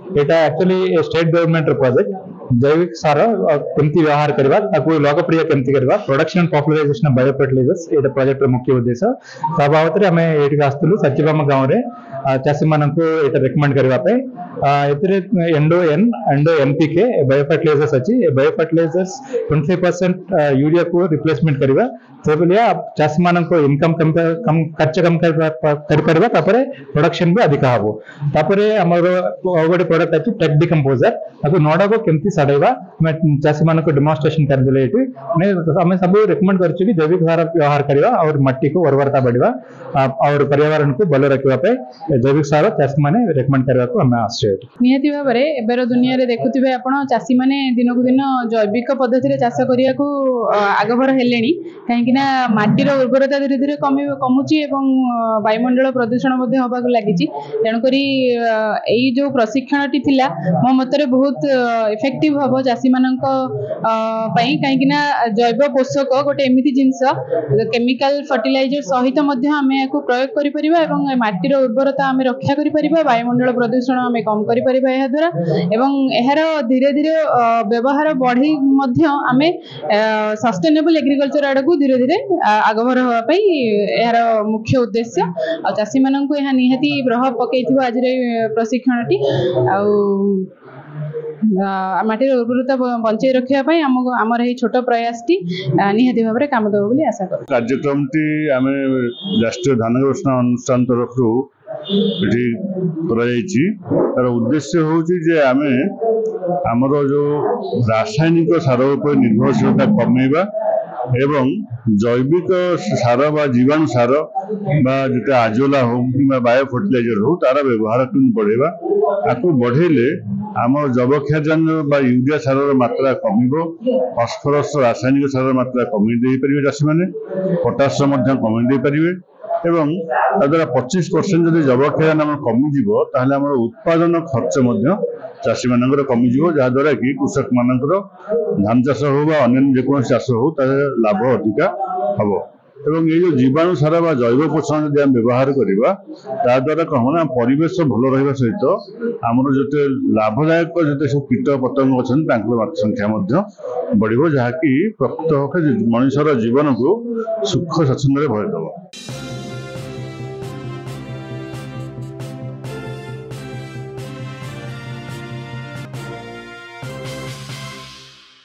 এটা actually state government project जैविक सार केमती व्यवहार करवा ताकू लोकप्रिय केमती करवा production and popularisation of biofertilisers Etah project रो मुख्य उद्देश्य ता बाबत रे हमें एठी आस्तलु सचिबाम गांव रे चासी माननको एटा रेकमेंड करवा पे एतरे एंडो एनपीके बायोफर्टिलाइजर्स अछि बायोफर्टिलाइजर्स 25% यूरिया को रिप्लेसमेंट करवा से बोलिया चासी माननको इनकम कम खर्च कम कर परबा तापरे प्रोडक्शन भी अधिक हबो तापरे हमर गोटे प्रोडक्ट अछि टेक डिकंपोजर ताको नोडा को केमती सड़ेबा मैं चासी मानको डेमोन्स्ट्रेशन कर देले एठी ने हमें सब रेकमेंड करछु कि जैविक सार व्यवहार करबा और मट्टी को उर्वरता बढ़िबा और पर्यावरण को भलो रखबा पे जैविक सार चासी माने रेकमेंड करबा को हमें आछे नियति भाबरे एबेर दुनिया रे देखुथिबे आपण चासी माने दिनकु दिन जैविक पद्धति रे चाष करिया को आगभर हेलेनी काहे कि ना माटी रो उर्वरता धीरे धीरे कमुची एवं वायुमंडल प्रदूषण मध्ये होबाक लागिची तेनु करी एई जो प्रशिक्षणटी थिला मो मतरे बहुत इफेक्टिव हबो चासी मानक पई काहे कि ना जैव पोषक गोटे एमिति जिंस केमिकल फर्टिलाइजर सहित मध्ये हमें याको प्रयोग करि परिबा एवं माटी रो उर्वरता हमें रक्षा करि परिबा वायुमंडल प्रदूषण हमें कम करि परिबा एहा द्वारा एवं एहार धीरे धीरे व्यवहार बढ़ी मध्ये हमें सस्टेनेबल एग्रीकल्चर आड़ को धीरे धीरे आगभर होगा पई एहार मुख्य उद्देश्य आ चासी माननको एहा निहाती प्रभाव पकैथिबो आज रे प्रशिक्षणटी आ माटी उर्वरता बंचाई रखा आमर ये छोट प्रयासटी निहाती भाव में काम देव बोली आशा कर कार्यक्रम टी आम राष्ट्रीय धान गवेषणा अनुष्ठान तरफ तार उद्देश्य हूँ जे आम आमर जो रासायनिक सार उपर निर्भरशीलता कमेवा एवं जैविक सार बा जीवाणु सार बा जो आजोला हो कि बायो फर्टिलाइजर हो तार व्यवहार को बढ़ेवा आपको बढ़ेले आम जबक्षारजान बा यूरिया सार मात्रा कमिबो फस्फरस रासायनिक सार मात्रा कमी दे परिबे चाषी माने पोटास कमी दे परिबे एवं ताद्वारा 25% जब जबक्षारजान आम कमिजिव ताहले आम उत्पादन खर्च चाषी मानकर कमिजिव जहाद्वारा कि कृषक मानकर धान चाष हो बा अन्य जेकोसी चाष हो लाभ अधिका हम एवं ये जो जीवाणु सार बा जैव पोषण जब आम व्यवहार करवा ताद्वारा कौन परिवेश भल रहा सहित आमर जो लाभदायक जो सब कीट पतंग अच्छा संख्या बढ़ जहाँकि प्रकृत मनुष्यर जीवन को सुख स्वच्छंद भरदेव।